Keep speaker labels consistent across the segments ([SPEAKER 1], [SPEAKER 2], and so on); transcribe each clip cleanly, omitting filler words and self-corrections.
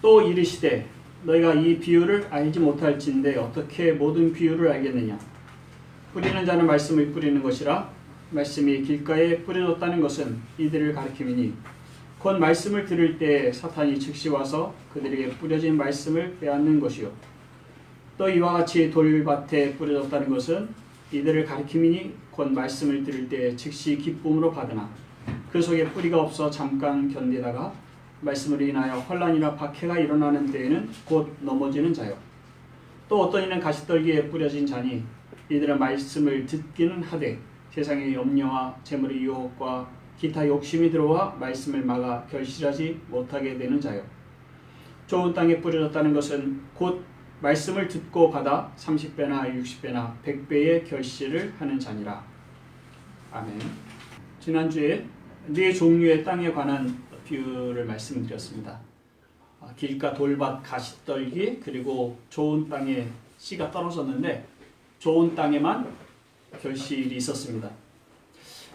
[SPEAKER 1] 또 이르시되 너희가 이 비유를 알지 못할진대 어떻게 모든 비유를 알겠느냐. 뿌리는 자는 말씀을 뿌리는 것이라. 말씀이 길가에 뿌려졌다는 것은 이들을 가리킴이니 곧 말씀을 들을 때 사탄이 즉시 와서 그들에게 뿌려진 말씀을 빼앗는 것이요. 또 이와 같이 돌밭에 뿌려졌다는 것은 이들을 가리킴이니 곧 말씀을 들을 때 즉시 기쁨으로 받으나 그 속에 뿌리가 없어 잠깐 견디다가 말씀으로 인하여 혼란이나 박해가 일어나는 때에는 곧 넘어지는 자요. 또 어떤 이는 가시떨기에 뿌려진 자니 이들은 말씀을 듣기는 하되 세상의 염려와 재물의 유혹과 기타 욕심이 들어와 말씀을 막아 결실하지 못하게 되는 자요. 좋은 땅에 뿌려졌다는 것은 곧 말씀을 듣고 받아 30배나 60배나 100배의 결실을 하는 자니라. 아멘. 지난주에 네 종류의 땅에 관한 비유를 말씀드렸습니다. 길가, 돌밭, 가시떨기, 그리고 좋은 땅에 씨가 떨어졌는데 좋은 땅에만 결실이 있었습니다.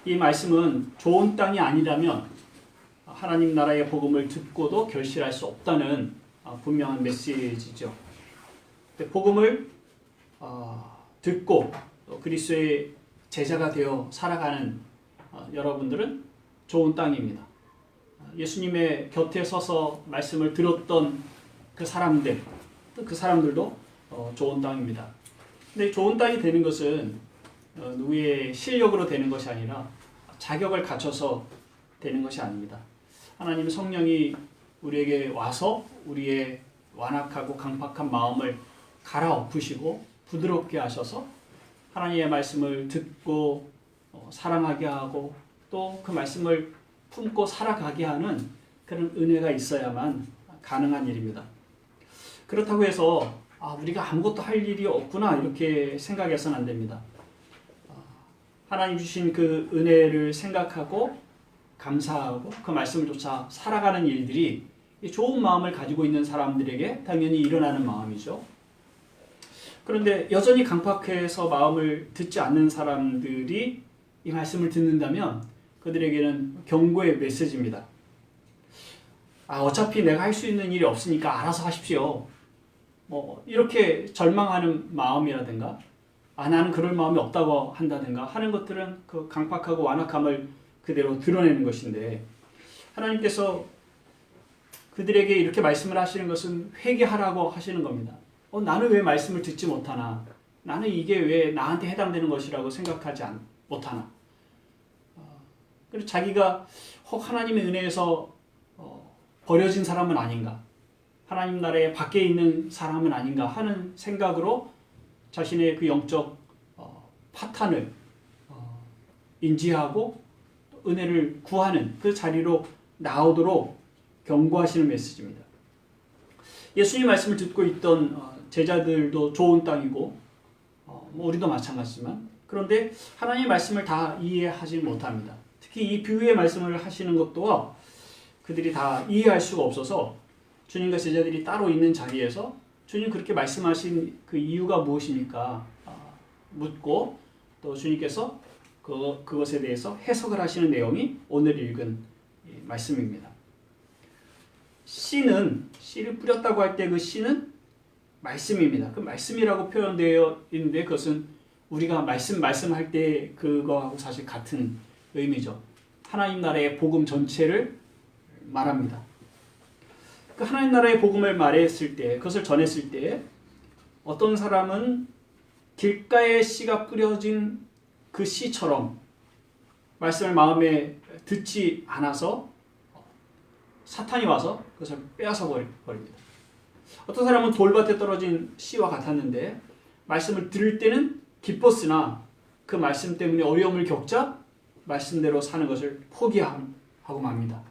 [SPEAKER 1] 이 말씀은 좋은 땅이 아니라면 하나님 나라의 복음을 듣고도 결실할 수 없다는 분명한 메시지죠. 복음을 듣고 그리스도의 제자가 되어 살아가는 여러분들은 좋은 땅입니다. 예수님의 곁에 서서 말씀을 들었던 그 사람들, 그 사람들도 좋은 땅입니다. 근데 좋은 땅이 되는 것은 누구의 실력으로 되는 것이 아니라 자격을 갖춰서 되는 것이 아닙니다. 하나님의 성령이 우리에게 와서 우리의 완악하고 강팍한 마음을 갈아엎으시고 부드럽게 하셔서 하나님의 말씀을 듣고 사랑하게 하고 또 그 말씀을 품고 살아가게 하는 그런 은혜가 있어야만 가능한 일입니다. 그렇다고 해서 우리가 아무것도 할 일이 없구나 이렇게 생각해서는 안 됩니다. 하나님 주신 그 은혜를 생각하고 감사하고 그 말씀을 쫓아 살아가는 일들이 좋은 마음을 가지고 있는 사람들에게 당연히 일어나는 마음이죠. 그런데 여전히 강팍해서 마음을 듣지 않는 사람들이 이 말씀을 듣는다면 그들에게는 경고의 메시지입니다. 어차피 내가 할 수 있는 일이 없으니까 알아서 하십시오. 이렇게 절망하는 마음이라든가 나는 그럴 마음이 없다고 한다든가 하는 것들은 그 강팍하고 완악함을 그대로 드러내는 것인데 하나님께서 그들에게 이렇게 말씀을 하시는 것은 회개하라고 하시는 겁니다. 나는 왜 말씀을 듣지 못하나? 나는 이게 왜 나한테 해당되는 것이라고 생각하지 못하나? 그리고 자기가 혹 하나님의 은혜에서 버려진 사람은 아닌가? 하나님 나라의 밖에 있는 사람은 아닌가 하는 생각으로 자신의 그 영적 파탄을 인지하고 은혜를 구하는 그 자리로 나오도록 경고하시는 메시지입니다. 예수님 말씀을 듣고 있던 제자들도 좋은 땅이고 우리도 마찬가지지만 그런데 하나님의 말씀을 다 이해하지 못합니다. 특히 이 비유의 말씀을 하시는 것도 그들이 다 이해할 수가 없어서 주님과 제자들이 따로 있는 자리에서 주님 그렇게 말씀하신 그 이유가 무엇입니까? 묻고 또 주님께서 그것에 대해서 해석을 하시는 내용이 오늘 읽은 말씀입니다. 씨를 뿌렸다고 할 때 그 씨는 말씀입니다. 그 말씀이라고 표현되어 있는데 그것은 우리가 말씀할 때 그거하고 사실 같은 의미죠. 하나님 나라의 복음 전체를 말합니다. 그 하나님 나라의 복음을 말했을 때, 그것을 전했을 때 어떤 사람은 길가에 씨가 뿌려진 그 씨처럼 말씀을 마음에 듣지 않아서 사탄이 와서 그것을 빼앗아 버립니다. 어떤 사람은 돌밭에 떨어진 씨와 같았는데 말씀을 들을 때는 기뻤으나 그 말씀 때문에 어려움을 겪자 말씀대로 사는 것을 포기하고 맙니다.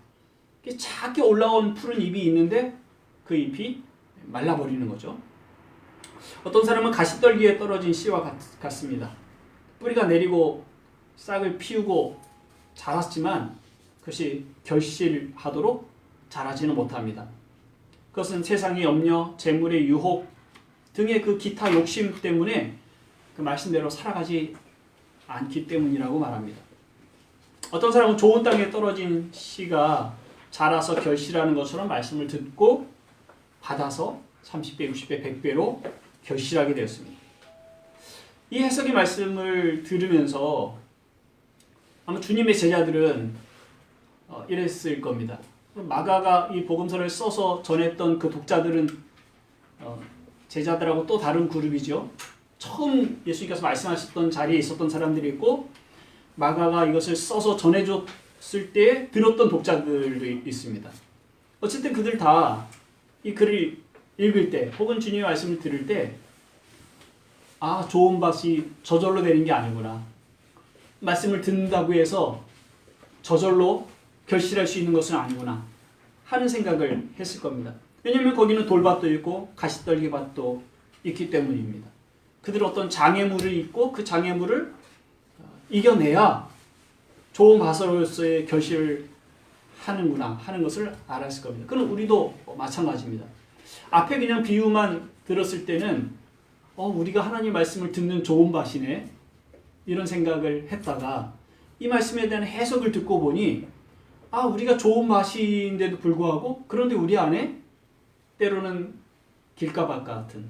[SPEAKER 1] 작게 올라온 푸른 잎이 있는데 그 잎이 말라버리는 거죠. 어떤 사람은 가시떨기에 떨어진 씨와 같습니다. 뿌리가 내리고 싹을 피우고 자랐지만 그것이 결실하도록 자라지는 못합니다. 그것은 세상의 염려, 재물의 유혹 등의 그 기타 욕심 때문에 그 말씀대로 살아가지 않기 때문이라고 말합니다. 어떤 사람은 좋은 땅에 떨어진 씨가 자라서 결실하는 것처럼 말씀을 듣고 받아서 30배, 60배, 100배로 결실하게 되었습니다. 이 해석의 말씀을 들으면서 아마 주님의 제자들은 이랬을 겁니다. 마가가 이 복음서를 써서 전했던 그 독자들은 제자들하고 또 다른 그룹이죠. 처음 예수님께서 말씀하셨던 자리에 있었던 사람들이 있고 마가가 이것을 써서 전해줬을 때 들었던 독자들도 있습니다. 어쨌든 그들 다 이 글을 읽을 때 혹은 주님의 말씀을 들을 때 좋은 밭이 저절로 되는 게 아니구나. 말씀을 듣는다고 해서 저절로 결실할 수 있는 것은 아니구나 하는 생각을 했을 겁니다. 왜냐하면 거기는 돌밭도 있고 가시떨기밭도 있기 때문입니다. 그들은 어떤 장애물이 있고 그 장애물을 이겨내야 좋은 밭으로서의 결실을 하는구나 하는 것을 알았을 겁니다. 그럼 우리도 마찬가지입니다. 앞에 그냥 비유만 들었을 때는 우리가 하나님 말씀을 듣는 좋은 밭이네 이런 생각을 했다가 이 말씀에 대한 해석을 듣고 보니 우리가 좋은 밭인데도 불구하고 그런데 우리 안에 때로는 길가밭 같은,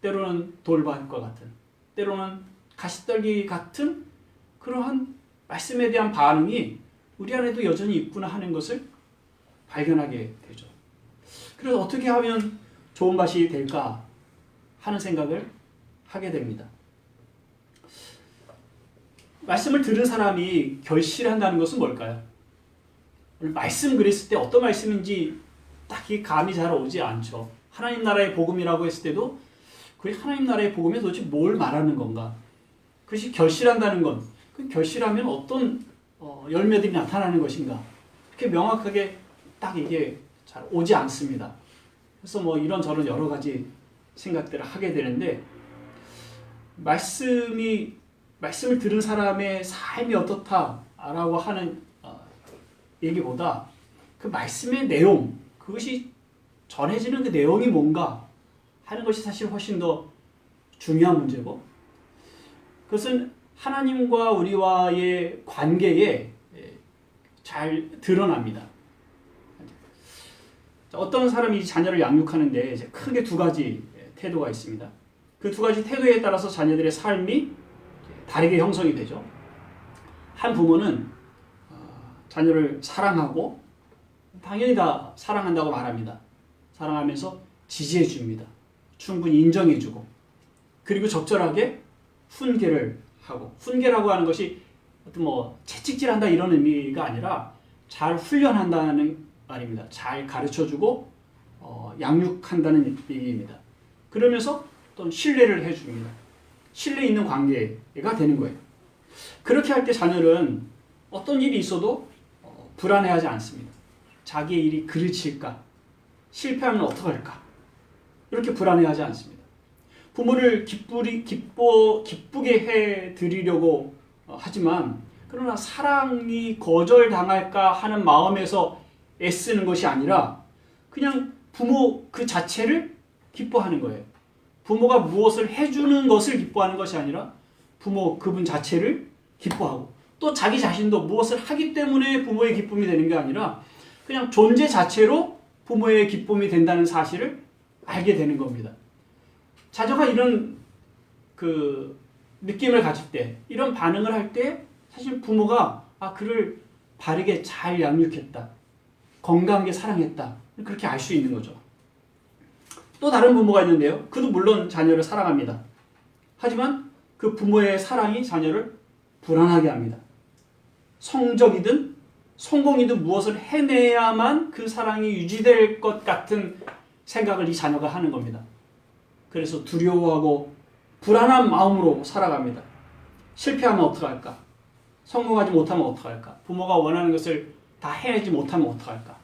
[SPEAKER 1] 때로는 돌밭과 같은, 때로는 가시떨기 같은 그러한 말씀에 대한 반응이 우리 안에도 여전히 있구나 하는 것을 발견하게 되죠. 그래서 어떻게 하면 좋은 밭이 될까 하는 생각을 하게 됩니다. 말씀을 들은 사람이 결실한다는 것은 뭘까요? 말씀 그랬을 때 어떤 말씀인지 딱히 감이 잘 오지 않죠. 하나님 나라의 복음이라고 했을 때도 그 하나님 나라의 복음이 도대체 뭘 말하는 건가? 그것이 결실한다는 건 그 결실하면 어떤 열매들이 나타나는 것인가? 이렇게 명확하게 딱 이게 잘 오지 않습니다. 그래서 이런저런 여러 가지 생각들을 하게 되는데 말씀을 들은 사람의 삶이 어떻다라고 하는 얘기보다 그 말씀의 내용, 그것이 전해지는 그 내용이 뭔가 하는 것이 사실 훨씬 더 중요한 문제고 그것은 하나님과 우리와의 관계에 잘 드러납니다. 어떤 사람이 자녀를 양육하는데 이제 크게 두 가지 태도가 있습니다. 그 두 가지 태도에 따라서 자녀들의 삶이 다르게 형성이 되죠. 한 부모는 자녀를 사랑하고 당연히 다 사랑한다고 말합니다. 사랑하면서 지지해 줍니다. 충분히 인정해 주고 그리고 적절하게 훈계를 하고 훈계라고 하는 것이 어떤 채찍질한다 이런 의미가 아니라 잘 훈련한다는 말입니다. 잘 가르쳐주고 양육한다는 얘기입니다. 그러면서 또 신뢰를 해줍니다. 신뢰 있는 관계가 되는 거예요. 그렇게 할 때 자녀는 어떤 일이 있어도 불안해하지 않습니다. 자기의 일이 그르칠까? 실패하면 어떡할까? 이렇게 불안해하지 않습니다. 부모를 기쁘게 해드리려고 하지만 그러나 사랑이 거절당할까 하는 마음에서 애쓰는 것이 아니라 그냥 부모 그 자체를 기뻐하는 거예요. 부모가 무엇을 해주는 것을 기뻐하는 것이 아니라 부모 그분 자체를 기뻐하고 또 자기 자신도 무엇을 하기 때문에 부모의 기쁨이 되는 게 아니라 그냥 존재 자체로 부모의 기쁨이 된다는 사실을 알게 되는 겁니다. 자녀가 이런 느낌을 가질 때, 이런 반응을 할 때 사실 부모가 그를 바르게 잘 양육했다. 건강하게 사랑했다. 그렇게 알 수 있는 거죠. 또 다른 부모가 있는데요. 그도 물론 자녀를 사랑합니다. 하지만 그 부모의 사랑이 자녀를 불안하게 합니다. 성적이든 성공이든 무엇을 해내야만 그 사랑이 유지될 것 같은 생각을 이 자녀가 하는 겁니다. 그래서 두려워하고 불안한 마음으로 살아갑니다. 실패하면 어떡할까? 성공하지 못하면 어떡할까? 부모가 원하는 것을 다 해내지 못하면 어떡할까?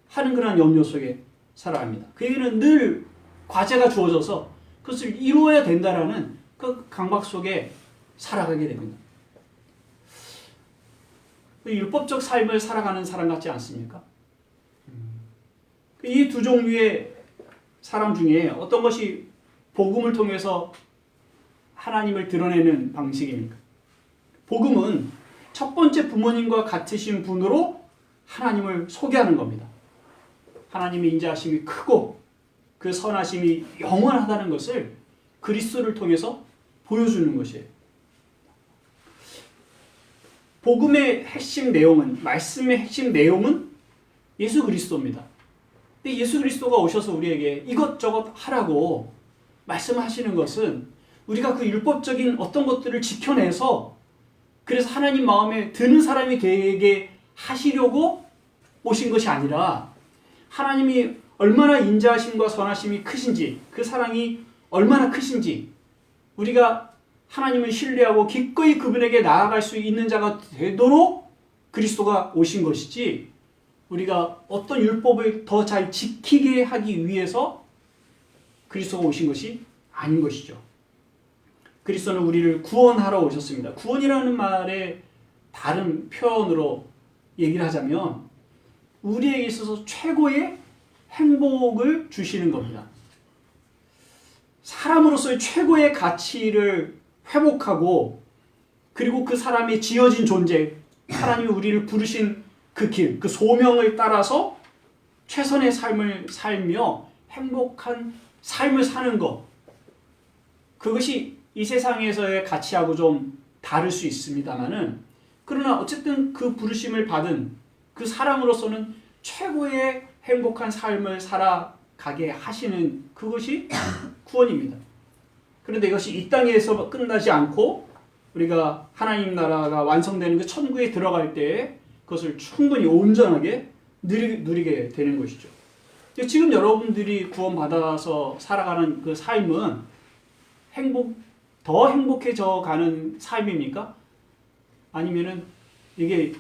[SPEAKER 1] 하는 그런 염려 속에 살아갑니다. 그에게는 늘 과제가 주어져서 그것을 이루어야 된다라는 그 강박 속에 살아가게 됩니다. 율법적 삶을 살아가는 사람 같지 않습니까? 이 두 종류의 사람 중에 어떤 것이 복음을 통해서 하나님을 드러내는 방식입니까? 복음은 첫 번째 부모님과 같으신 분으로 하나님을 소개하는 겁니다. 하나님의 인자하심이 크고 그 선하심이 영원하다는 것을 그리스도를 통해서 보여주는 것이에요. 복음의 핵심 내용은, 말씀의 핵심 내용은 예수 그리스도입니다. 근데 예수 그리스도가 오셔서 우리에게 이것저것 하라고 말씀하시는 것은 우리가 그 율법적인 어떤 것들을 지켜내서 그래서 하나님 마음에 드는 사람이 되게 하시려고 오신 것이 아니라 하나님이 얼마나 인자하심과 선하심이 크신지, 그 사랑이 얼마나 크신지 우리가 하나님을 신뢰하고 기꺼이 그분에게 나아갈 수 있는 자가 되도록 그리스도가 오신 것이지, 우리가 어떤 율법을 더 잘 지키게 하기 위해서 그리스도가 오신 것이 아닌 것이죠. 그리스도는 우리를 구원하러 오셨습니다. 구원이라는 말의 다른 표현으로 얘기를 하자면 우리에게 있어서 최고의 행복을 주시는 겁니다. 사람으로서의 최고의 가치를 회복하고, 그리고 그 사람의 지어진 존재, 하나님이 우리를 부르신 그 길, 그 소명을 따라서 최선의 삶을 살며 행복한 삶을 사는 것, 그것이 이 세상에서의 가치하고 좀 다를 수 있습니다만은, 그러나 어쨌든 그 부르심을 받은 그 사람으로서는 최고의 행복한 삶을 살아가게 하시는 그것이 구원입니다. 그런데 이것이 이 땅에서 끝나지 않고 우리가 하나님 나라가 완성되는 그 천국에 들어갈 때 그것을 충분히 온전하게 누리게 되는 것이죠. 지금 여러분들이 구원받아서 살아가는 그 삶은 더 행복해져 가는 삶입니까? 아니면은 이게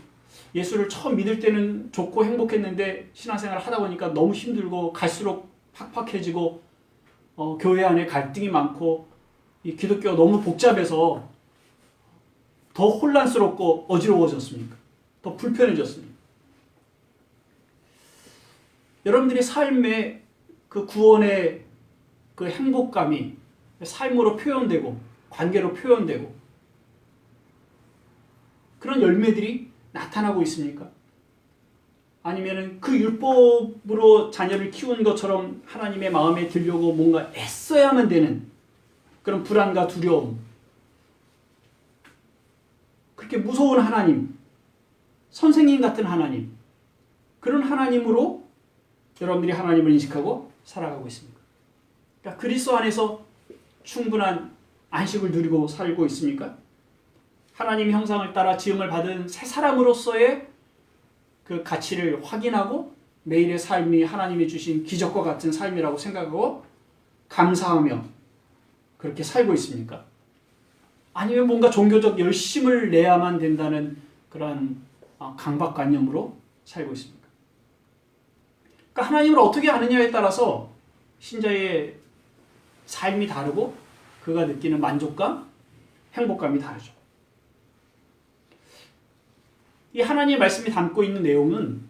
[SPEAKER 1] 예수를 처음 믿을 때는 좋고 행복했는데 신앙생활을 하다 보니까 너무 힘들고 갈수록 팍팍해지고 교회 안에 갈등이 많고 이 기독교가 너무 복잡해서 더 혼란스럽고 어지러워졌습니까? 더 불편해졌습니까? 여러분들의 삶의 그 구원의 그 행복감이 삶으로 표현되고 관계로 표현되고 그런 열매들이 나타나고 있습니까? 아니면은 그 율법으로 자녀를 키운 것처럼 하나님의 마음에 들려고 뭔가 애써야만 되는 그런 불안과 두려움, 그렇게 무서운 하나님, 선생님 같은 하나님, 그런 하나님으로 여러분들이 하나님을 인식하고 살아가고 있습니까? 그러니까 그리스도 안에서 충분한 안식을 누리고 살고 있습니까? 하나님 형상을 따라 지음을 받은 새 사람으로서의 그 가치를 확인하고 매일의 삶이 하나님이 주신 기적과 같은 삶이라고 생각하고 감사하며 그렇게 살고 있습니까? 아니면 뭔가 종교적 열심을 내야만 된다는 그런 강박관념으로 살고 있습니까? 그러니까 하나님을 어떻게 아느냐에 따라서 신자의 삶이 다르고 그가 느끼는 만족감, 행복감이 다르죠. 이 하나님의 말씀이 담고 있는 내용은,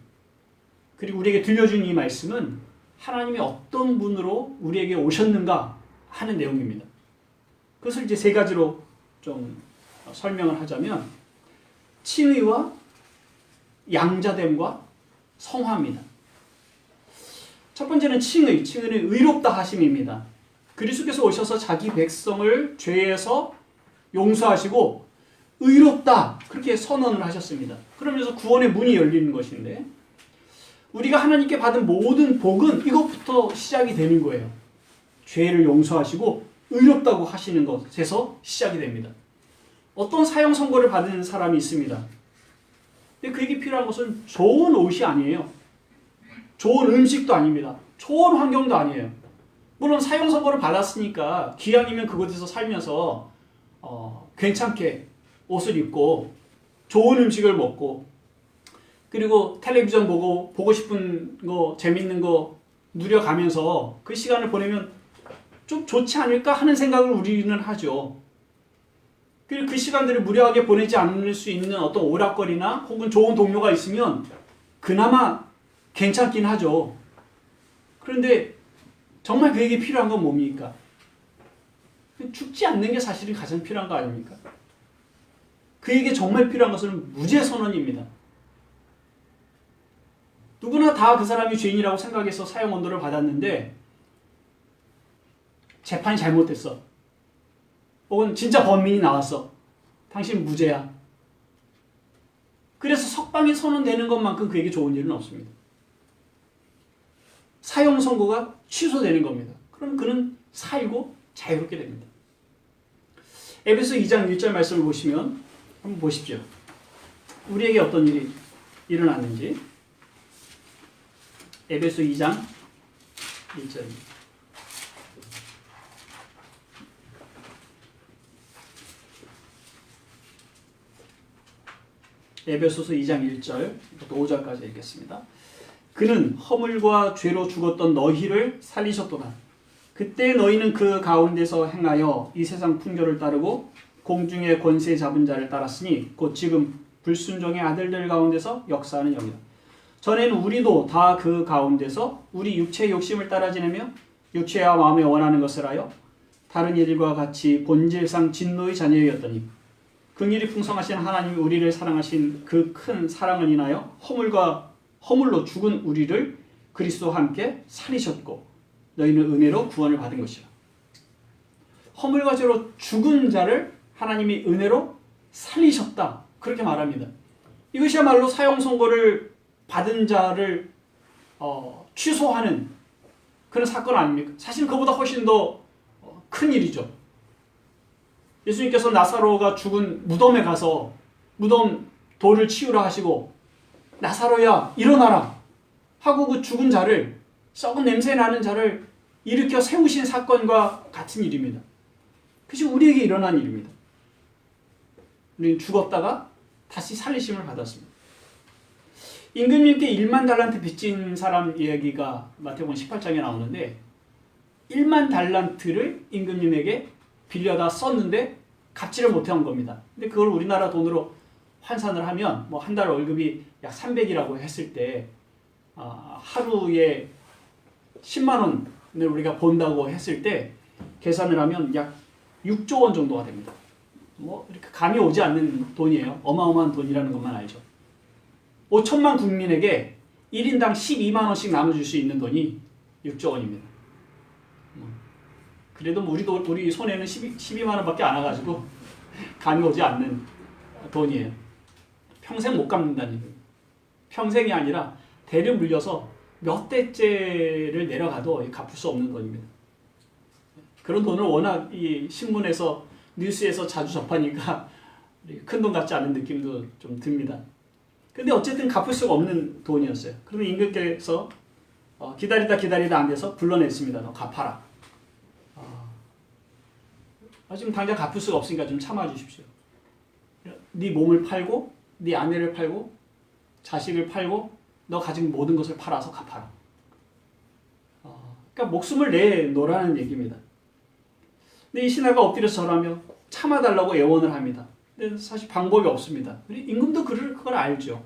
[SPEAKER 1] 그리고 우리에게 들려준 이 말씀은 하나님이 어떤 분으로 우리에게 오셨는가 하는 내용입니다. 그것을 이제 세 가지로 좀 설명을 하자면 칭의와 양자됨과 성화입니다. 첫 번째는 칭의, 칭의는 의롭다 하심입니다. 그리스도께서 오셔서 자기 백성을 죄에서 용서하시고 의롭다 그렇게 선언을 하셨습니다. 그러면서 구원의 문이 열리는 것인데, 우리가 하나님께 받은 모든 복은 이것부터 시작이 되는 거예요. 죄를 용서하시고 의롭다고 하시는 것에서 시작이 됩니다. 어떤 사형 선고를 받은 사람이 있습니다. 근데 그에게 필요한 것은 좋은 옷이 아니에요. 좋은 음식도 아닙니다. 좋은 환경도 아니에요. 물론 사형 선고를 받았으니까 기왕이면 그곳에서 살면서 괜찮게 옷을 입고 좋은 음식을 먹고 그리고 텔레비전 보고 싶은 거 재밌는 거 누려가면서 그 시간을 보내면 좀 좋지 않을까 하는 생각을 우리는 하죠. 그리고 그 시간들을 무료하게 보내지 않을 수 있는 어떤 오락거리나 혹은 좋은 동료가 있으면 그나마 괜찮긴 하죠. 그런데 정말 그에게 필요한 건 뭡니까? 죽지 않는 게 사실은 가장 필요한 거 아닙니까? 그에게 정말 필요한 것은 무죄선언입니다. 누구나 다 그 사람이 죄인이라고 생각해서 사형 언도를 받았는데 재판이 잘못됐어. 혹은 진짜 범인이 나왔어. 당신 무죄야. 그래서 석방이 선언되는 것만큼 그에게 좋은 일은 없습니다. 사형 선고가 취소되는 겁니다. 그럼 그는 살고 자유롭게 됩니다. 에베소 2장 1절 말씀을 보시면 한번 보십시오. 우리에게 어떤 일이 일어났는지. 에베소 2장 1절입니다. 에베소서 2장 1절부터 5절까지 읽겠습니다. 그는 허물과 죄로 죽었던 너희를 살리셨도다. 그때 너희는 그 가운데서 행하여 이 세상 풍조를 따르고 공중의 권세 잡은 자를 따랐으니 곧 지금 불순종의 아들들 가운데서 역사하는 영이다. 전에는 우리도 다 그 가운데서 우리 육체의 욕심을 따라 지내며 육체와 마음에 원하는 것을 하여 다른 이들과 같이 본질상 진노의 자녀였더니 긍휼이 풍성하신 하나님이 우리를 사랑하신 그 큰 사랑을 인하여 허물로 죽은 우리를 그리스도와 함께 살리셨고 너희는 은혜로 구원을 받은 것이라. 허물과 죄로 죽은 자를 하나님이 은혜로 살리셨다. 그렇게 말합니다. 이것이야말로 사형 선고를 받은 자를 취소하는 그런 사건 아닙니까? 사실 그보다 훨씬 더 큰 일이죠. 예수님께서 나사로가 죽은 무덤에 가서 무덤 돌을 치우라 하시고 나사로야 일어나라 하고 그 죽은 자를, 썩은 냄새 나는 자를 일으켜 세우신 사건과 같은 일입니다. 그것이 우리에게 일어난 일입니다. 우리는 죽었다가 다시 살리심을 받았습니다. 임금님께 1만 달란트 빚진 사람 이야기가 마태복음 18장에 나오는데 1만 달란트를 임금님에게 빌려다 썼는데 갚지를 못한 겁니다. 근데 그걸 우리나라 돈으로 환산을 하면 뭐 한 달 월급이 약 300이라고 했을 때 하루에 10만 원을 우리가 번다고 했을 때 계산을 하면 약 6조 원 정도가 됩니다. 뭐 이렇게 감이 오지 않는 돈이에요. 어마어마한 돈이라는 것만 알죠. 5천만 국민에게 1인당 12만 원씩 나눠줄 수 있는 돈이 6조 원입니다. 그래도 우리 손에는 12만 원밖에 안 와가지고 감이 오지 않는 돈이에요. 평생 못 갚는다는 얘기예요. 평생이 아니라 대를 물려서 몇 대째를 내려가도 갚을 수 없는 돈입니다. 그런 돈을 워낙 이 신문에서 뉴스에서 자주 접하니까 큰 돈 같지 않은 느낌도 좀 듭니다. 근데 어쨌든 갚을 수가 없는 돈이었어요. 그러면 임금께서 기다리다 안 돼서 불러냈습니다. 너 갚아라. 지금 당장 갚을 수가 없으니까 좀 참아주십시오. 네 몸을 팔고 네 아내를 팔고 자식을 팔고 너 가진 모든 것을 팔아서 갚아라. 그러니까 목숨을 내놓으라는 얘기입니다. 근데 이 신하가 엎드려서 절하며 참아달라고 애원을 합니다. 근데 사실 방법이 없습니다. 임금도 그걸 알죠.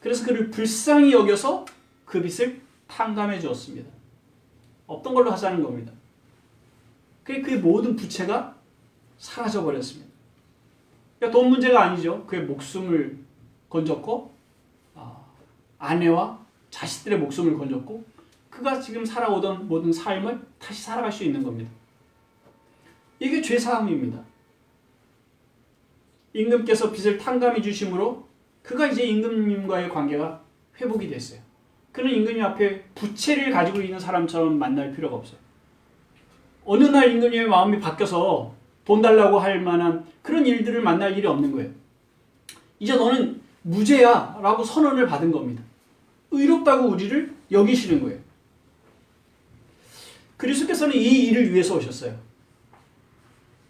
[SPEAKER 1] 그래서 그를 불쌍히 여겨서 그 빚을 탕감해 주었습니다. 없던 걸로 하자는 겁니다. 그의 모든 부채가 사라져 버렸습니다. 그러니까 돈 문제가 아니죠. 그의 목숨을 건졌고 아내와 자식들의 목숨을 건졌고 그가 지금 살아오던 모든 삶을 다시 살아갈 수 있는 겁니다. 이게 죄사함입니다. 임금께서 빚을 탕감해 주심으로 그가 이제 임금님과의 관계가 회복이 됐어요. 그는 임금님 앞에 부채를 가지고 있는 사람처럼 만날 필요가 없어요. 어느 날 임금님의 마음이 바뀌어서 돈 달라고 할 만한 그런 일들을 만날 일이 없는 거예요. 이제 너는 무죄야 라고 선언을 받은 겁니다. 의롭다고 우리를 여기시는 거예요. 그리스도께서는 이 일을 위해서 오셨어요.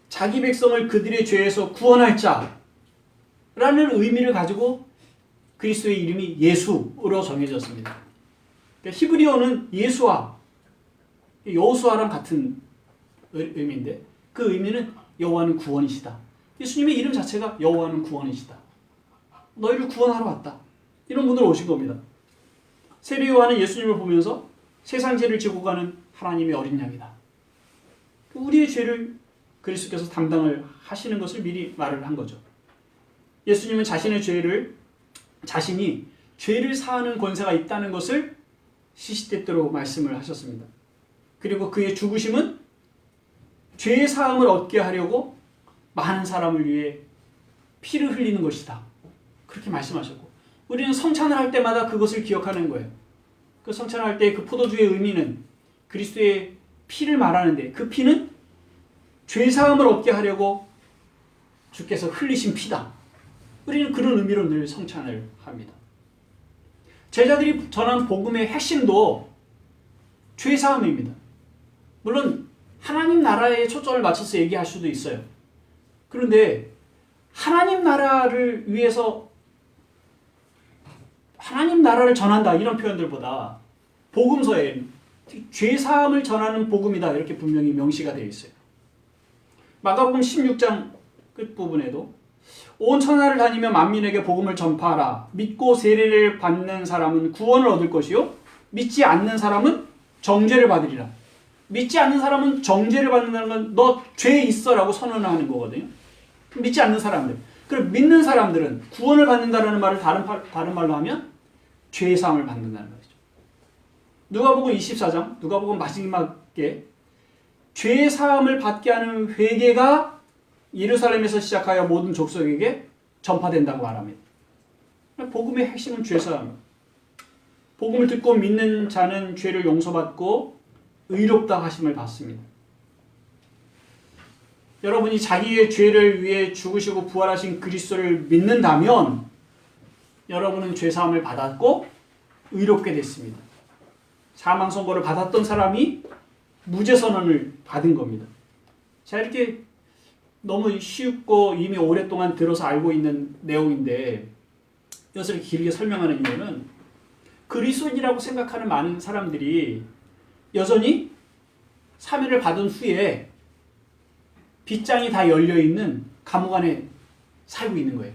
[SPEAKER 1] 자기 백성을 그들의 죄에서 구원할 자라는 의미를 가지고 그리스도의 이름이 예수로 정해졌습니다. 그러니까 히브리어는 예수와 여호수아랑 같은 의미인데 그 의미는 여호와는 구원이시다. 예수님의 이름 자체가 여호와는 구원이시다. 너희를 구원하러 왔다. 이런 분들 오신 겁니다. 세례 요한은 예수님을 보면서 세상 죄를 지고 가는 하나님의 어린 양이다. 우리의 죄를 그리스도께서 담당을 하시는 것을 미리 말을 한 거죠. 예수님은 자신이 죄를 사하는 권세가 있다는 것을 시시때때로 말씀을 하셨습니다. 그리고 그의 죽으심은 죄의 사함을 얻게 하려고 많은 사람을 위해 피를 흘리는 것이다. 그렇게 말씀하셨고, 우리는 성찬을 할 때마다 그것을 기억하는 거예요. 그 성찬할 때 그 포도주의 의미는 그리스도의 피를 말하는데, 그 피는 죄 사함을 얻게 하려고 주께서 흘리신 피다. 우리는 그런 의미로 늘 성찬을 합니다. 제자들이 전한 복음의 핵심도 죄 사함입니다. 물론 하나님 나라에 초점을 맞춰서 얘기할 수도 있어요. 그런데 하나님 나라를 위해서 하나님 나라를 전한다 이런 표현들보다 복음서에 죄 사함을 전하는 복음이다 이렇게 분명히 명시가 되어 있어요. 마가복음 16장 끝부분에도 온 천하를 다니며 만민에게 복음을 전파하라. 믿고 세례를 받는 사람은 구원을 얻을 것이요 믿지 않는 사람은 정죄를 받으리라. 믿지 않는 사람은 정죄를 받는다는 건 너 죄 있어라고 선언하는 거거든요. 믿지 않는 사람들. 그럼 믿는 사람들은 구원을 받는다는 말을 다른 말로 하면 죄의 사함을 받는다는 거죠. 누가복음 24장, 누가복음 마지막에 죄의 사함을 받게 하는 회개가 예루살렘에서 시작하여 모든 족속에게 전파된다고 말합니다. 복음의 핵심은 죄 사함. 복음을 듣고 믿는 자는 죄를 용서받고 의롭다 하심을 받습니다. 여러분이 자기의 죄를 위해 죽으시고 부활하신 그리스도를 믿는다면 여러분은 죄 사함을 받았고 의롭게 됐습니다. 사망 선고를 받았던 사람이 무죄 선언을 받은 겁니다. 자, 이렇게 너무 쉽고 이미 오랫동안 들어서 알고 있는 내용인데 이것을 길게 설명하는 이유는 그리스도인이라고 생각하는 많은 사람들이 여전히 사면을 받은 후에 빗장이 다 열려있는 감옥 안에 살고 있는 거예요.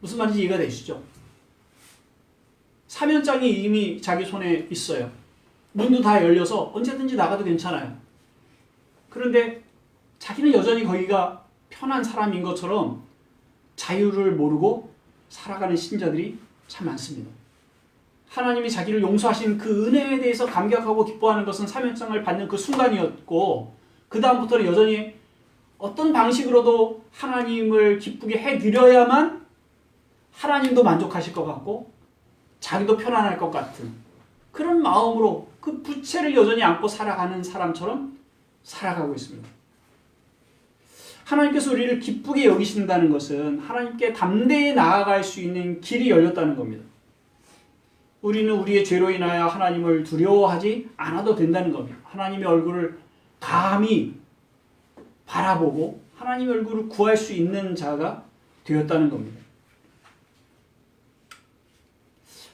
[SPEAKER 1] 무슨 말인지 이해가 되시죠? 사면장이 이미 자기 손에 있어요. 문도 다 열려서 언제든지 나가도 괜찮아요. 그런데 자기는 여전히 거기가 편한 사람인 것처럼 자유를 모르고 살아가는 신자들이 참 많습니다. 하나님이 자기를 용서하신 그 은혜에 대해서 감격하고 기뻐하는 것은 사면장을 받는 그 순간이었고 그 다음부터는 여전히 어떤 방식으로도 하나님을 기쁘게 해드려야만 하나님도 만족하실 것 같고 자기도 편안할 것 같은 그런 마음으로 그 부채를 여전히 안고 살아가는 사람처럼 살아가고 있습니다. 하나님께서 우리를 기쁘게 여기신다는 것은 하나님께 담대히 나아갈 수 있는 길이 열렸다는 겁니다. 우리는 우리의 죄로 인하여 하나님을 두려워하지 않아도 된다는 겁니다. 하나님의 얼굴을 감히 바라보고 하나님의 얼굴을 구할 수 있는 자가 되었다는 겁니다.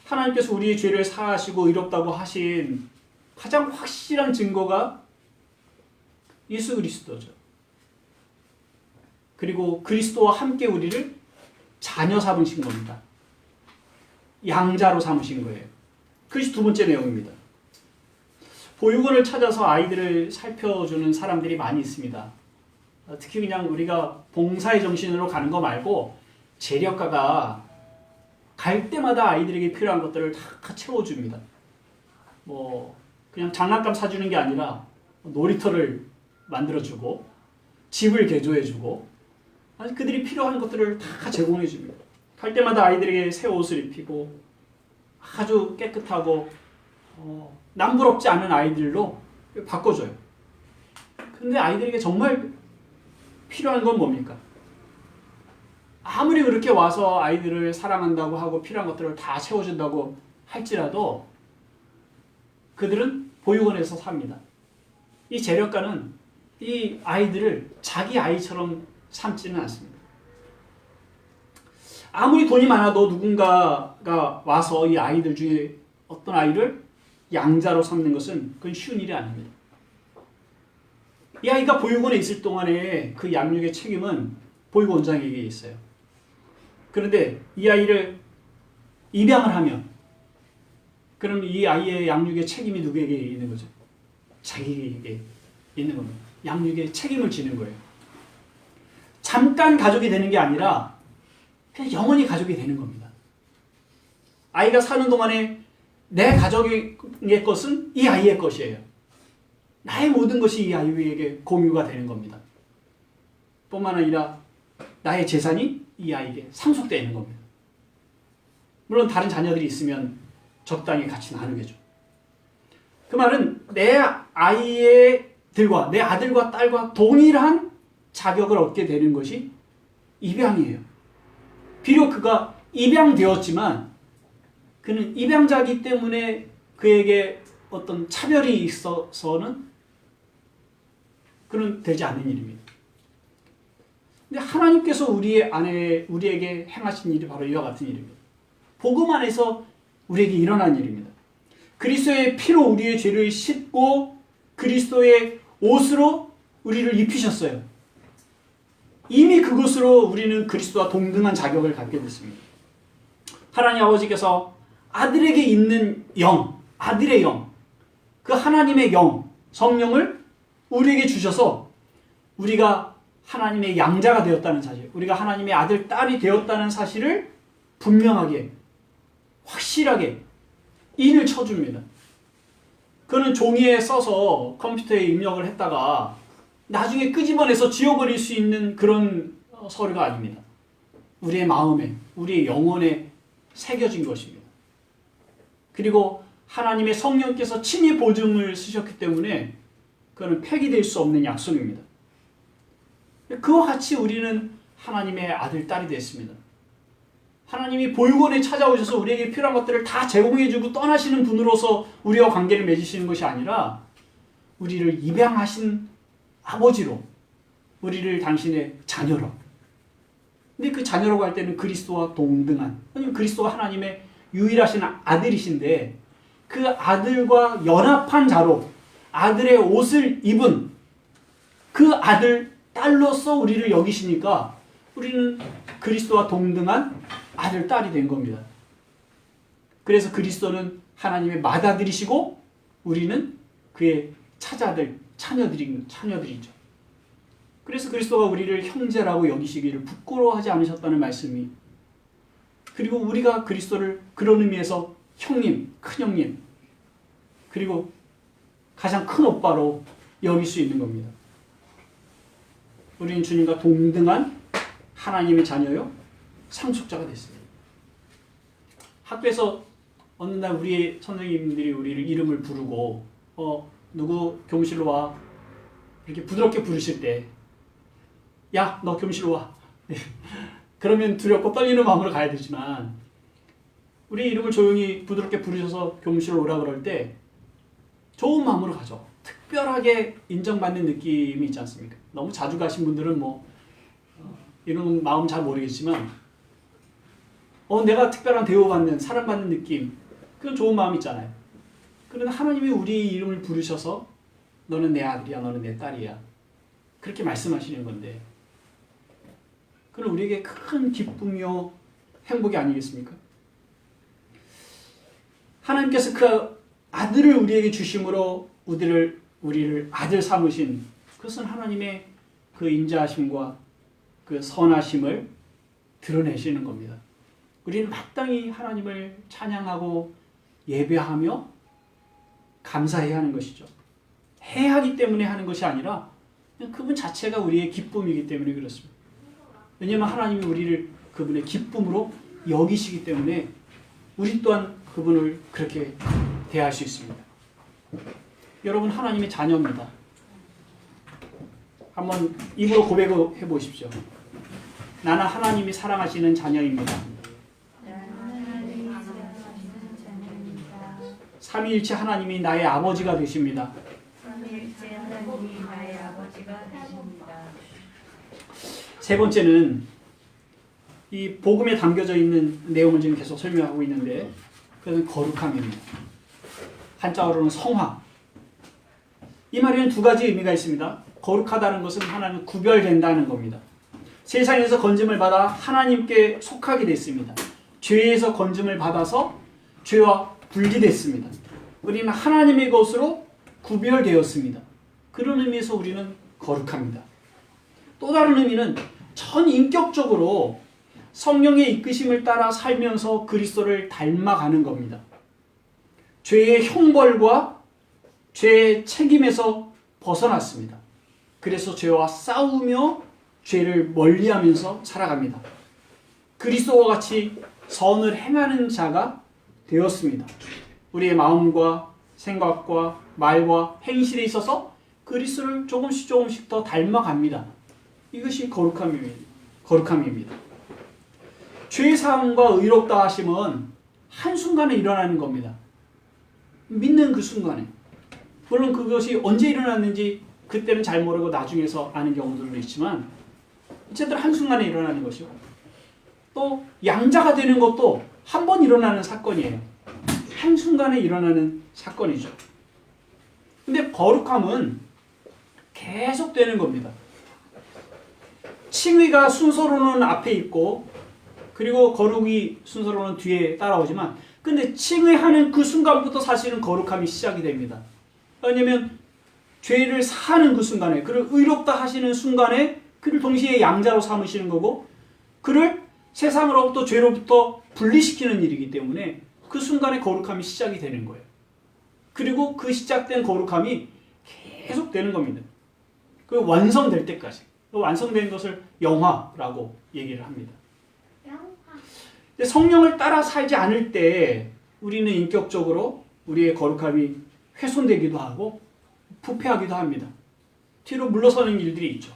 [SPEAKER 1] 하나님께서 우리의 죄를 사하시고 의롭다고 하신 가장 확실한 증거가 예수 그리스도죠. 그리고 그리스도와 함께 우리를 자녀 삼으신 겁니다. 양자로 삼으신 거예요. 그것이 두 번째 내용입니다. 보육원을 찾아서 아이들을 살펴주는 사람들이 많이 있습니다. 특히 그냥 우리가 봉사의 정신으로 가는 거 말고 재력가가 갈 때마다 아이들에게 필요한 것들을 다 채워줍니다. 뭐 그냥 장난감 사주는 게 아니라 놀이터를 만들어주고 집을 개조해주고 그들이 필요한 것들을 다 제공해줍니다. 갈 때마다 아이들에게 새 옷을 입히고 아주 깨끗하고 남부럽지 않은 아이들로 바꿔줘요. 근데 아이들에게 정말 필요한 건 뭡니까? 아무리 그렇게 와서 아이들을 사랑한다고 하고 필요한 것들을 다 채워준다고 할지라도 그들은 보육원에서 삽니다. 이 재력가는 이 아이들을 자기 아이처럼 삼지는 않습니다. 아무리 돈이 많아도 누군가가 와서 이 아이들 중에 어떤 아이를 양자로 삼는 것은 그건 쉬운 일이 아닙니다. 이 아이가 보육원에 있을 동안에 그 양육의 책임은 보육원장에게 있어요. 그런데 이 아이를 입양을 하면 그럼 이 아이의 양육의 책임이 누구에게 있는 거죠? 자기에게 있는 겁니다. 양육의 책임을 지는 거예요. 잠깐 가족이 되는 게 아니라 그냥 영원히 가족이 되는 겁니다. 아이가 사는 동안에 내 가족의 것은 이 아이의 것이에요. 나의 모든 것이 이 아이에게 공유가 되는 겁니다. 뿐만 아니라 나의 재산이 이 아이에게 상속되는 겁니다. 물론 다른 자녀들이 있으면 적당히 같이 나누겠죠. 그 말은 내 아이들과 내 아들과 딸과 동일한 자격을 얻게 되는 것이 입양이에요. 비록 그가 입양되었지만 그는 입양자이기 때문에 그에게 어떤 차별이 있어서는 그는 되지 않는 일입니다. 근데 하나님께서 우리에게 행하신 일이 바로 이와 같은 일입니다. 복음 안에서 우리에게 일어난 일입니다. 그리스도의 피로 우리의 죄를 씻고 그리스도의 옷으로 우리를 입히셨어요. 이미 그것으로 우리는 그리스도와 동등한 자격을 갖게 됐습니다. 하나님 아버지께서 아들에게 있는 영, 아들의 영, 그 하나님의 영, 성령을 우리에게 주셔서 우리가 하나님의 양자가 되었다는 사실, 우리가 하나님의 아들, 딸이 되었다는 사실을 분명하게, 확실하게 인을 쳐줍니다. 그는 종이에 써서 컴퓨터에 입력을 했다가 나중에 끄집어내서 지워버릴 수 있는 그런 서류가 아닙니다. 우리의 마음에, 우리의 영혼에 새겨진 것입니다. 그리고 하나님의 성령께서 친히 보증을 쓰셨기 때문에 그는 폐기될 수 없는 약속입니다. 그와 같이 우리는 하나님의 아들, 딸이 됐습니다. 하나님이 볼곤에 찾아오셔서 우리에게 필요한 것들을 다 제공해주고 떠나시는 분으로서 우리와 관계를 맺으시는 것이 아니라 우리를 입양하신 아버지로, 우리를 당신의 자녀로. 근데 그 자녀라고 할 때는 그리스도와 동등한, 아니면 그리스도가 하나님의 유일하신 아들이신데 그 아들과 연합한 자로 아들의 옷을 입은 그 아들, 딸로서 우리를 여기시니까 우리는 그리스도와 동등한 아들, 딸이 된 겁니다. 그래서 그리스도는 하나님의 맏아들이시고 우리는 그의 차자들, 자녀들이죠. 그래서 그리스도가 우리를 형제라고 여기시기를 부끄러워하지 않으셨다는 말씀이, 그리고 우리가 그리스도를 그런 의미에서 형님, 큰형님, 그리고 가장 큰 오빠로 여길 수 있는 겁니다. 우리는 주님과 동등한 하나님의 자녀요, 상속자가 됐습니다. 학교에서 어느 날 우리의 선생님들이 우리를 이름을 부르고 누구 교무실로 와, 이렇게 부드럽게 부르실 때 야, 너 교무실로 와. 그러면 두렵고 떨리는 마음으로 가야 되지만 우리 이름을 조용히 부드럽게 부르셔서 교무실로 오라 그럴 때 좋은 마음으로 가죠. 특별하게 인정받는 느낌이 있지 않습니까? 너무 자주 가신 분들은 이런 마음 잘 모르겠지만 내가 특별한 대우받는, 사랑받는 느낌, 그건 좋은 마음 있잖아요. 그러나 하나님이 우리 이름을 부르셔서 너는 내 아들이야, 너는 내 딸이야, 그렇게 말씀하시는 건데 그건 우리에게 큰 기쁨이요 행복이 아니겠습니까? 하나님께서 그 아들을 우리에게 주심으로 우리를 아들 삼으신, 그것은 하나님의 그 인자하심과 그 선하심을 드러내시는 겁니다. 우리는 마땅히 하나님을 찬양하고 예배하며 감사해야 하는 것이죠. 해야 하기 때문에 하는 것이 아니라 그냥 그분 자체가 우리의 기쁨이기 때문에 그렇습니다. 왜냐하면 하나님이 우리를 그분의 기쁨으로 여기시기 때문에 우리 또한 그분을 그렇게 대할 수 있습니다. 여러분, 하나님의 자녀입니다. 한번 입으로 고백해 보십시오. 나는 하나님이 사랑하시는 자녀입니다. 삼위일체 하나님이 나의 아버지가 되십니다. 세 번째는 이 복음에 담겨져 있는 내용을 지금 계속 설명하고 있는데 그것은 거룩함입니다. 한자어로는 성화. 이 말에는 두 가지 의미가 있습니다. 거룩하다는 것은 하나님 구별된다는 겁니다. 세상에서 건짐을 받아 하나님께 속하게 됐습니다. 죄에서 건짐을 받아서 죄와 분리됐습니다. 우리는 하나님의 것으로 구별되었습니다. 그런 의미에서 우리는 거룩합니다. 또 다른 의미는 전인격적으로 성령의 이끄심을 따라 살면서 그리스도를 닮아가는 겁니다. 죄의 형벌과 죄의 책임에서 벗어났습니다. 그래서 죄와 싸우며 죄를 멀리하면서 살아갑니다. 그리스도와 같이 선을 행하는 자가 되었습니다. 우리의 마음과 생각과 말과 행실에 있어서 그리스도를 조금씩 더 닮아갑니다. 이것이 거룩함입니다. 죄사함과 의롭다 하심은 한순간에 일어나는 겁니다. 믿는 그 순간에. 물론 그것이 언제 일어났는지 그때는 잘 모르고 나중에서 아는 경우들도 있지만 어쨌든 한순간에 일어나는 것이고, 또 양자가 되는 것도 한 번 일어나는 사건이에요. 한순간에 일어나는 사건이죠. 근데 거룩함은 계속 되는 겁니다. 칭의가 순서로는 앞에 있고 그리고 거룩이 순서로는 뒤에 따라오지만, 근데 칭의하는 그 순간부터 사실은 거룩함이 시작이 됩니다. 왜냐하면 죄를 사하는 그 순간에, 그를 의롭다 하시는 순간에 그를 동시에 양자로 삼으시는 거고, 그를 세상으로부터 죄로부터 분리시키는 일이기 때문에 그 순간에 거룩함이 시작이 되는 거예요. 그리고 그 시작된 거룩함이 계속 되는 겁니다. 그 완성될 때까지. 그 완성된 것을 영화라고 얘기를 합니다. 성령을 따라 살지 않을 때 우리는 인격적으로 우리의 거룩함이 훼손되기도 하고 부패하기도 합니다. 뒤로 물러서는 일들이 있죠.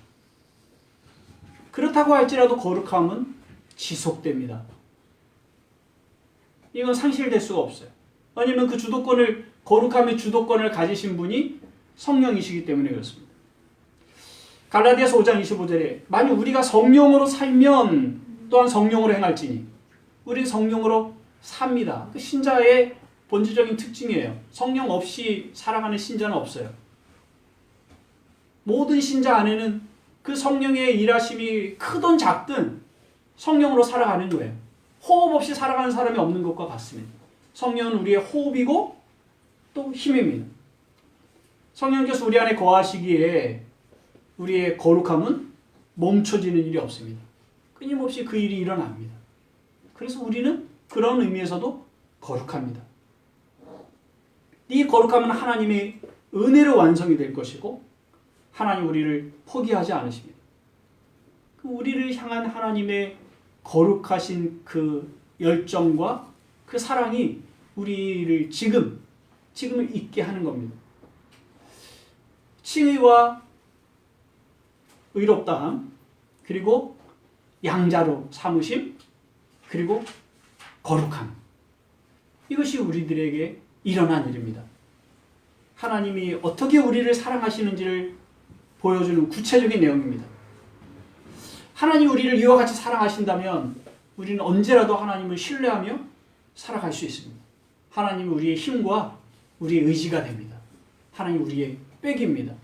[SPEAKER 1] 그렇다고 할지라도 거룩함은 지속됩니다. 이건 상실될 수가 없어요. 왜냐하면 그 거룩함의 주도권을 가지신 분이 성령이시기 때문에 그렇습니다. 갈라디아서 5장 25절에 만약 우리가 성령으로 살면 또한 성령으로 행할지니, 우리는 성령으로 삽니다. 그 신자의 본질적인 특징이에요. 성령 없이 살아가는 신자는 없어요. 모든 신자 안에는 그 성령의 일하심이 크든 작든 성령으로 살아가는 거예요. 호흡 없이 살아가는 사람이 없는 것과 같습니다. 성령은 우리의 호흡이고 또 힘입니다. 성령께서 우리 안에 거하시기에 우리의 거룩함은 멈춰지는 일이 없습니다. 끊임없이 그 일이 일어납니다. 그래서 우리는 그런 의미에서도 거룩합니다. 이 거룩함은 하나님의 은혜로 완성이 될 것이고, 하나님 우리를 포기하지 않으십니다. 우리를 향한 하나님의 거룩하신 그 열정과 그 사랑이 우리를 지금을 있게 하는 겁니다. 칭의와 의롭다함, 그리고 양자로 삼으심, 그리고 거룩함. 이것이 우리들에게 일어난 일입니다. 하나님이 어떻게 우리를 사랑하시는지를 보여주는 구체적인 내용입니다. 하나님 우리를 이와 같이 사랑하신다면 우리는 언제라도 하나님을 신뢰하며 살아갈 수 있습니다. 하나님은 우리의 힘과 우리의 의지가 됩니다. 하나님 우리의 백입니다.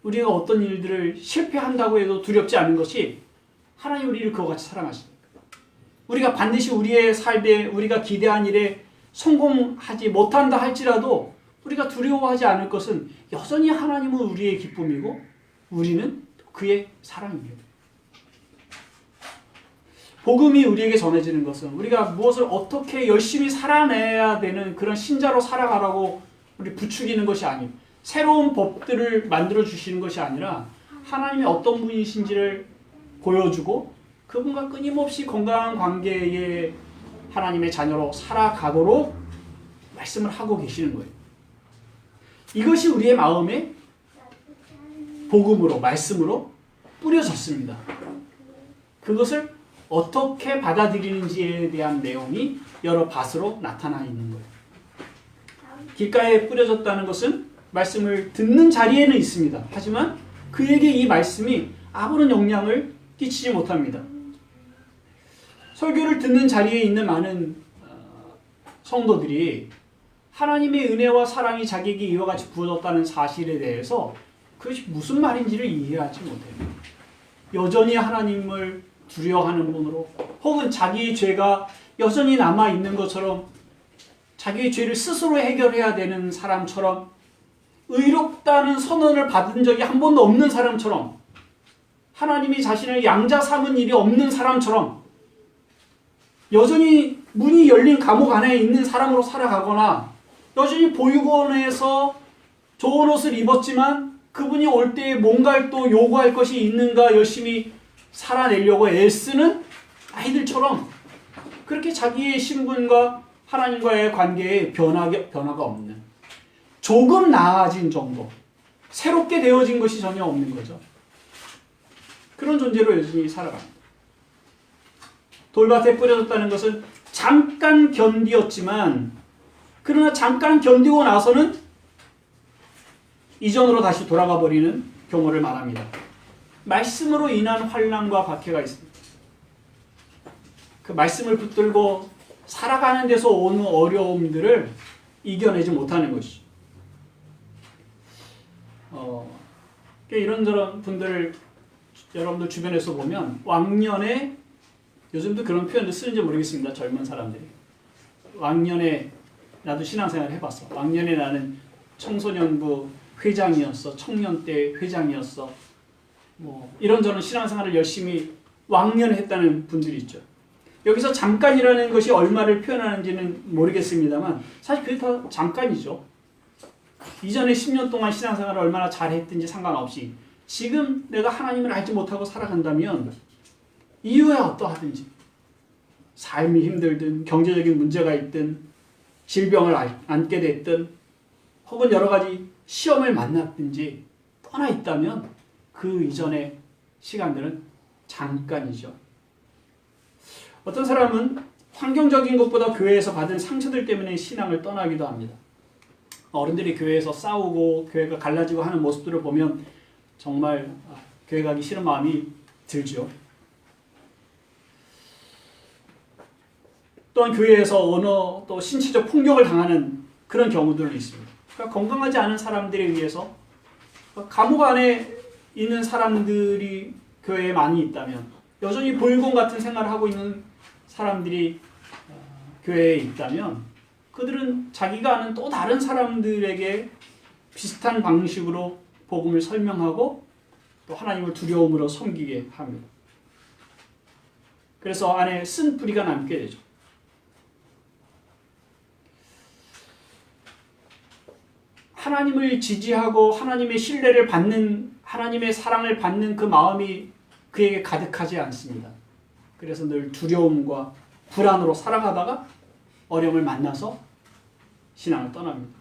[SPEAKER 1] 우리가 어떤 일들을 실패한다고 해도 두렵지 않은 것이 하나님 우리를 그와 같이 사랑하십니다. 우리가 반드시 우리의 삶에 우리가 기대한 일에 성공하지 못한다 할지라도 우리가 두려워하지 않을 것은 여전히 하나님은 우리의 기쁨이고 우리는 그의 사랑입니다. 복음이 우리에게 전해지는 것은 우리가 무엇을 어떻게 열심히 살아내야 되는 그런 신자로 살아가라고 우리 부추기는 것이 아니고, 새로운 법들을 만들어 주시는 것이 아니라 하나님이 어떤 분이신지를 보여주고 그분과 끊임없이 건강한 관계에 하나님의 자녀로 살아가도록 말씀을 하고 계시는 거예요. 이것이 우리의 마음에 복음으로, 말씀으로 뿌려졌습니다. 그것을 어떻게 받아들이는지에 대한 내용이 여러 밭으로 나타나 있는 거예요. 길가에 뿌려졌다는 것은 말씀을 듣는 자리에는 있습니다. 하지만 그에게 이 말씀이 아무런 영향을 끼치지 못합니다. 설교를 듣는 자리에 있는 많은 성도들이 하나님의 은혜와 사랑이 자기에게 이와 같이 부어졌다는 사실에 대해서 그것이 무슨 말인지를 이해하지 못해요. 여전히 하나님을 두려워하는 분으로, 혹은 자기의 죄가 여전히 남아있는 것처럼 자기의 죄를 스스로 해결해야 되는 사람처럼, 의롭다는 선언을 받은 적이 한 번도 없는 사람처럼, 하나님이 자신을 양자 삼은 일이 없는 사람처럼 여전히 문이 열린 감옥 안에 있는 사람으로 살아가거나, 여전히 보육원에서 좋은 옷을 입었지만 그분이 올 때에 뭔가를 또 요구할 것이 있는가 열심히 살아내려고 애쓰는 아이들처럼 그렇게 자기의 신분과 하나님과의 관계에 변화가 없는, 조금 나아진 정도, 새롭게 되어진 것이 전혀 없는 거죠. 그런 존재로 여전히 살아갑니다. 돌밭에 뿌려졌다는 것은 잠깐 견디었지만, 그러나 잠깐 견디고 나서는 이전으로 다시 돌아가 버리는 경우를 말합니다. 말씀으로 인한 환난과 박해가 있습니다. 그 말씀을 붙들고 살아가는 데서 오는 어려움들을 이겨내지 못하는 것이죠. 이런저런 분들을 여러분들 주변에서 보면 왕년에, 요즘도 그런 표현을 쓰는지 모르겠습니다. 젊은 사람들이. 왕년에 나도 신앙생활을 해봤어. 왕년에 나는 청소년부 회장이었어. 청년대 회장이었어. 뭐 이런저런 신앙생활을 열심히 왕년에 했다는 분들이 있죠. 여기서 잠깐이라는 것이 얼마를 표현하는지는 모르겠습니다만 사실 그게 다 잠깐이죠. 이전에 10년 동안 신앙생활을 얼마나 잘했든지 상관없이 지금 내가 하나님을 알지 못하고 살아간다면 이후에 어떠하든지 삶이 힘들든 경제적인 문제가 있든 질병을 안게 됐든 혹은 여러 가지 시험을 만났든지 떠나 있다면 그 이전의 시간들은 잠깐이죠. 어떤 사람은 환경적인 것보다 교회에서 받은 상처들 때문에 신앙을 떠나기도 합니다. 어른들이 교회에서 싸우고 교회가 갈라지고 하는 모습들을 보면 정말 교회 가기 싫은 마음이 들죠. 또한 교회에서 언어 또 신체적 폭력을 당하는 그런 경우들도 있습니다. 그러니까 건강하지 않은 사람들에 의해서 감옥 안에 있는 사람들이 교회에 많이 있다면, 여전히 보육원 같은 생활을 하고 있는 사람들이 교회에 있다면 그들은 자기가 아는 또 다른 사람들에게 비슷한 방식으로 복음을 설명하고 또 하나님을 두려움으로 섬기게 합니다. 그래서 안에 쓴 뿌리가 남게 되죠. 하나님을 지지하고 하나님의 신뢰를 받는, 하나님의 사랑을 받는 그 마음이 그에게 가득하지 않습니다. 그래서 늘 두려움과 불안으로 살아가다가 어려움을 만나서 신앙을 떠납니다.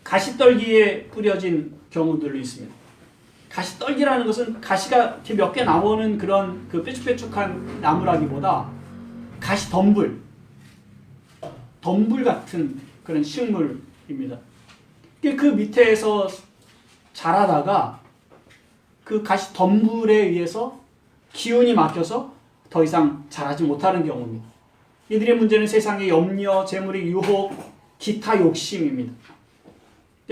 [SPEAKER 1] 가시떨기에 뿌려진 경우들도 있습니다. 가시떨기라는 것은 가시가 이렇게 몇 개 나오는 그런 그 뾰족뾰족한 나무라기보다 가시덤불 같은 그런 식물입니다. 그 밑에서 자라다가 그 가시덤불에 의해서 기운이 막혀서 더 이상 자라지 못하는 경우입니다. 이들의 문제는 세상의 염려, 재물의 유혹, 기타 욕심입니다.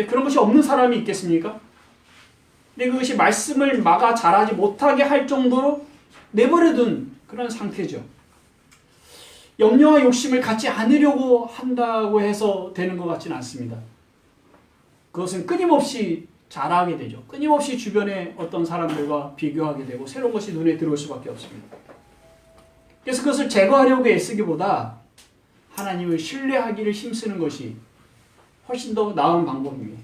[SPEAKER 1] 그런 것이 없는 사람이 있겠습니까? 근데 그것이 말씀을 막아 자라지 못하게 할 정도로 내버려둔 그런 상태죠. 염려와 욕심을 갖지 않으려고 한다고 해서 되는 것 같지는 않습니다. 그것은 끊임없이 자라게 되죠. 끊임없이 주변의 어떤 사람들과 비교하게 되고 새로운 것이 눈에 들어올 수밖에 없습니다. 그래서 그것을 제거하려고 애쓰기보다 하나님을 신뢰하기를 힘쓰는 것이 훨씬 더 나은 방법입니다.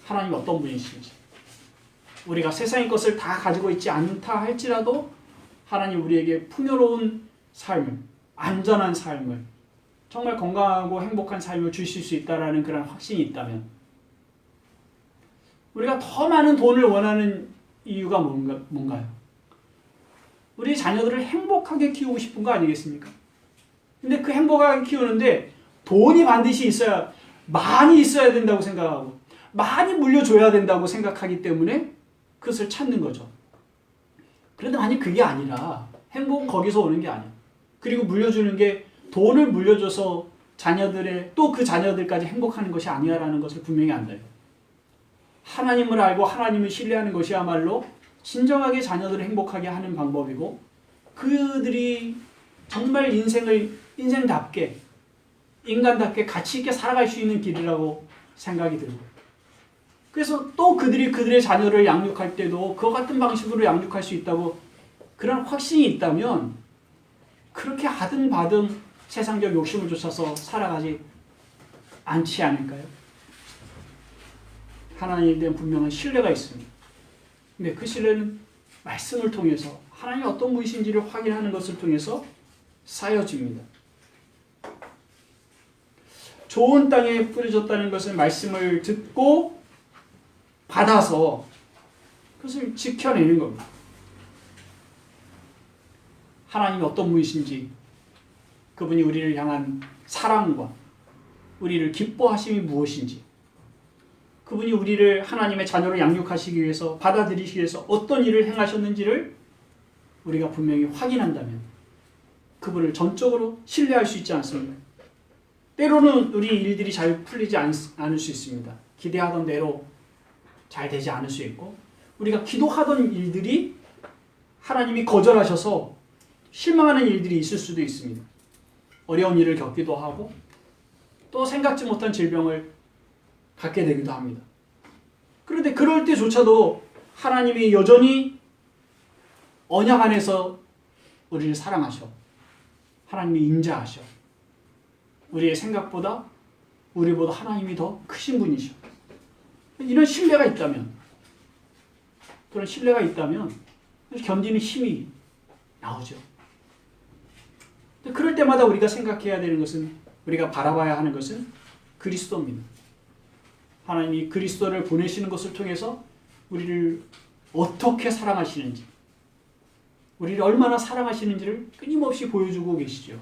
[SPEAKER 1] 하나님 어떤 분이신지. 우리가 세상의 것을 다 가지고 있지 않다 할지라도 하나님 우리에게 풍요로운 삶을, 안전한 삶을, 정말 건강하고 행복한 삶을 주실 수 있다는 그런 확신이 있다면, 우리가 더 많은 돈을 원하는 이유가 뭔가요? 우리 자녀들을 행복하게 키우고 싶은 거 아니겠습니까? 근데 그 행복하게 키우는데 돈이 반드시 있어야, 많이 있어야 된다고 생각하고 많이 물려줘야 된다고 생각하기 때문에 그것을 찾는 거죠. 그런데 만약 그게 아니라 행복은 거기서 오는 게 아니에요. 그리고 물려주는 게 돈을 물려줘서 자녀들의 또 그 자녀들까지 행복하는 것이 아니라는 것을 분명히 안다. 하나님을 알고 하나님을 신뢰하는 것이야말로 진정하게 자녀들을 행복하게 하는 방법이고, 그들이 정말 인생답게, 인간답게 가치 있게 살아갈 수 있는 길이라고 생각이 들고, 그래서 또 그들의 자녀를 양육할 때도 그와 같은 방식으로 양육할 수 있다고 그런 확신이 있다면 그렇게 아등바등 세상적 욕심을 쫓아서 살아가지 않지 않을까요? 하나님에 대한 분명한 신뢰가 있습니다. 근데 그 신뢰는 말씀을 통해서 하나님이 어떤 분이신지를 확인하는 것을 통해서 쌓여집니다. 좋은 땅에 뿌려졌다는 것은 말씀을 듣고 받아서 그것을 지켜내는 겁니다. 하나님이 어떤 분이신지, 그분이 우리를 향한 사랑과 우리를 기뻐하심이 무엇인지, 그분이 우리를 하나님의 자녀로 양육하시기 위해서, 받아들이시기 위해서 어떤 일을 행하셨는지를 우리가 분명히 확인한다면 그분을 전적으로 신뢰할 수 있지 않습니까? 때로는 우리 일들이 잘 풀리지 않을 수 있습니다. 기대하던 대로 잘 되지 않을 수 있고, 우리가 기도하던 일들이 하나님이 거절하셔서 실망하는 일들이 있을 수도 있습니다. 어려운 일을 겪기도 하고 또 생각지 못한 질병을 갖게 되기도 합니다. 그런데 그럴 때조차도 하나님이 여전히 언약 안에서 우리를 사랑하셔. 하나님이 인자하셔. 우리의 생각보다 우리보다 하나님이 더 크신 분이셔. 이런 신뢰가 있다면, 그런 신뢰가 있다면 견디는 힘이 나오죠. 그럴 때마다 우리가 생각해야 되는 것은, 우리가 바라봐야 하는 것은 그리스도입니다. 하나님이 그리스도를 보내시는 것을 통해서 우리를 어떻게 사랑하시는지, 우리를 얼마나 사랑하시는지를 끊임없이 보여주고 계시죠.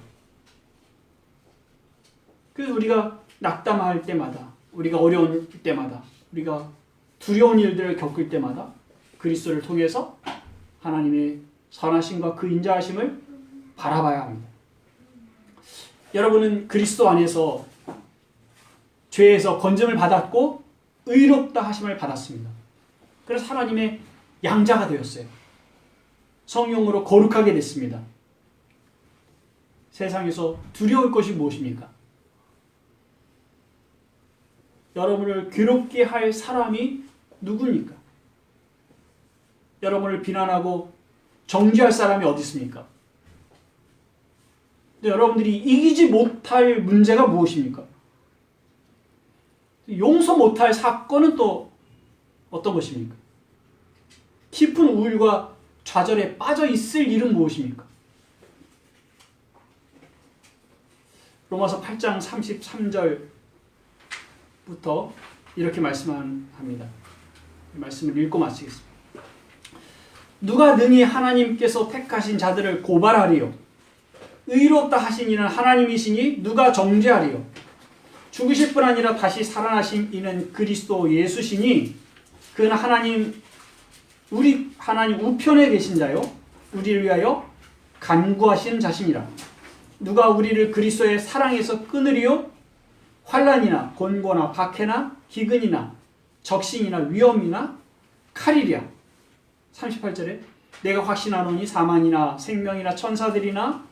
[SPEAKER 1] 그래서 우리가 낙담할 때마다, 우리가 어려운 때마다, 우리가 두려운 일들을 겪을 때마다 그리스도를 통해서 하나님의 선하심과 그 인자하심을 바라봐야 합니다. 여러분은 그리스도 안에서 죄에서 건짐을 받았고 의롭다 하심을 받았습니다. 그래서 하나님의 양자가 되었어요. 성령으로 거룩하게 됐습니다. 세상에서 두려울 것이 무엇입니까? 여러분을 괴롭게 할 사람이 누구입니까? 여러분을 비난하고 정죄할 사람이 어디 있습니까? 여러분들이 이기지 못할 문제가 무엇입니까? 용서 못할 사건은 또 어떤 것입니까? 깊은 우울과 좌절에 빠져 있을 일은 무엇입니까? 로마서 8장 33절부터 이렇게 말씀합니다. 말씀을 읽고 마치겠습니다. 누가 능히 하나님께서 택하신 자들을 고발하리요? 의롭다 하신 이는 하나님이시니 누가 정죄하리요? 죽으실 뿐 아니라 다시 살아나신 이는 그리스도 예수시니 그는 우리 하나님 우편에 계신 자요 우리를 위하여 간구하시는 자시니라. 누가 우리를 그리스도의 사랑에서 끊으리요? 환난이나 곤고나 박해나 기근이나 적신이나 위험이나 칼이랴. 38절에 내가 확신하노니 사망이나 생명이나 천사들이나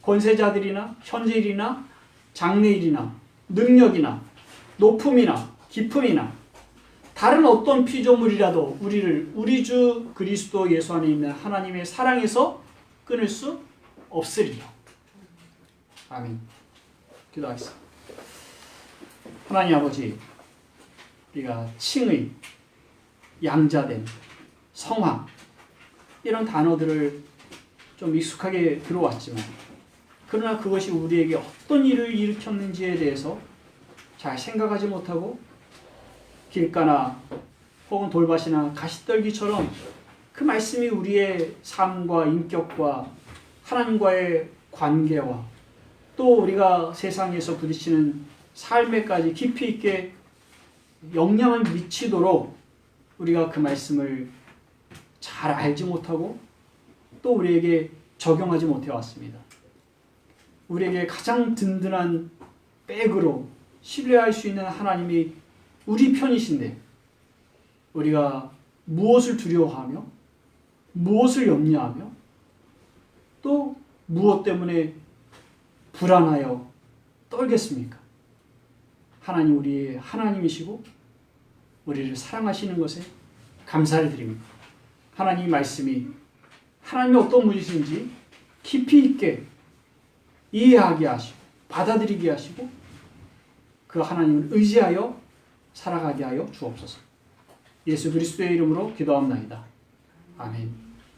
[SPEAKER 1] 권세자들이나 현재일이나 장래일이나 능력이나 높음이나 깊음이나 다른 어떤 피조물이라도 우리를 우리 주 그리스도 예수 안에 있는 하나님의 사랑에서 끊을 수 없으리라. 아멘. 기도하겠습니다. 하나님 아버지, 우리가 칭의, 양자됨, 성화 이런 단어들을 좀 익숙하게 들어왔지만, 그러나 그것이 우리에게 어떤 일을 일으켰는지에 대해서 잘 생각하지 못하고 길가나 혹은 돌밭이나 가시떨기처럼 그 말씀이 우리의 삶과 인격과 하나님과의 관계와 또 우리가 세상에서 부딪히는 삶에까지 깊이 있게 영향을 미치도록 우리가 그 말씀을 잘 알지 못하고 또 우리에게 적용하지 못해 왔습니다. 우리에게 가장 든든한 백으로 신뢰할 수 있는 하나님이 우리 편이신데 우리가 무엇을 두려워하며 무엇을 염려하며 또 무엇 때문에 불안하여 떨겠습니까? 하나님 우리의 하나님이시고 우리를 사랑하시는 것에 감사를 드립니다. 하나님의 말씀이 하나님이 어떤 분이신지 깊이 있게 이해하게 하시고 받아들이게 하시고 그 하나님을 의지하여 살아가게 하여 주옵소서. 예수 그리스도의 이름으로 기도합나이다. 아멘.